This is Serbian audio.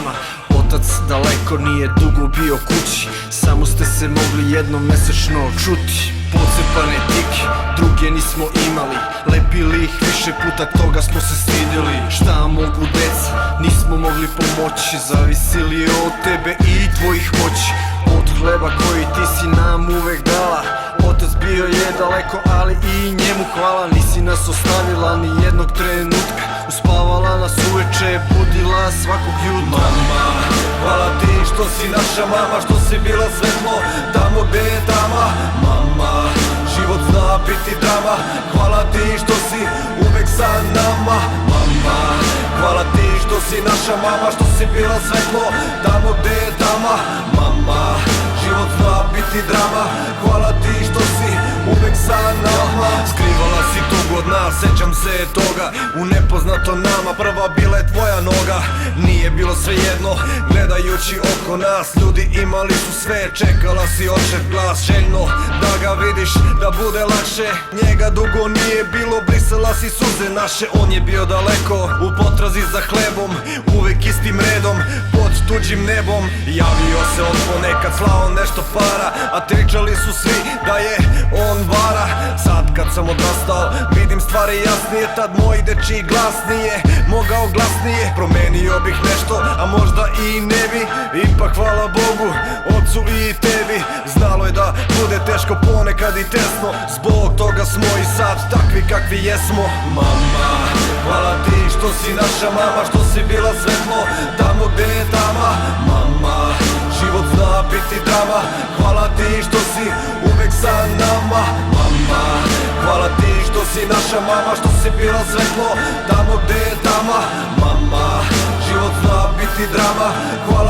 nama. Otac daleko nije dugo bio kući, samo ste se mogli jednom mesečno čuti. Pocepane tike, druge nismo imali, lepili ih više puta, toga smo se stidjeli. Šta mogu deca, nismo mogli pomoći, zavisili od tebe i tvojih moći. Od hleba koji ti si nam uvek dala, otac bio je daleko, ali i njemu hvala. Nisi nas ostavila ni jednog trenutka, uspavala nas uveče, budila svakog jutra. Mama, hvala ti što si naša mama, što si bila svetlo tamo gde je tama. Mama, život zna biti drama, hvala ti što si uvek sa nama. Mama, hvala ti što si naša mama, što si bila svetlo tamo gde je tama. Mama, život zna biti drama, hvala ti što si uvek sa nama. Skrivala si tugu od nas, sećam se toga, u nepoznato nama prva bila je tvoja noga. Nije bilo svejedno, gledajući oko nas, ljudi imali su sve, čekala si očev glas, željno da ga vidiš, da bude lakše. Njega dugo nije bilo, brisala si suze naše, on je bio daleko, u potrazi za hlebom, uvek istim redom, pod tuđim nebom. Javio se on ponekad, slao nešto para, a pričali su svi da je on vara. Sad kad sam odrastao, vidim stvari jasnije, tad moj dečiji glas nije mogao glasnije. Promenio bih nešto, a možda i ne bi, ipak hvala Bogu, ocu i tebi. Znalo je da bude teško, ponekad i tesno, zbog toga smo i sad takvi kakvi jesmo. Mama, hvala ti što si naša mama, što si bila svetlo tamo gde je tama. Mama, život zna biti drama, hvala ti što si uvek sa nama. Mama, hvala ti što si naša mama, što si bila svetlo tamo gde je tama. Mama, život zna biti drama, hvala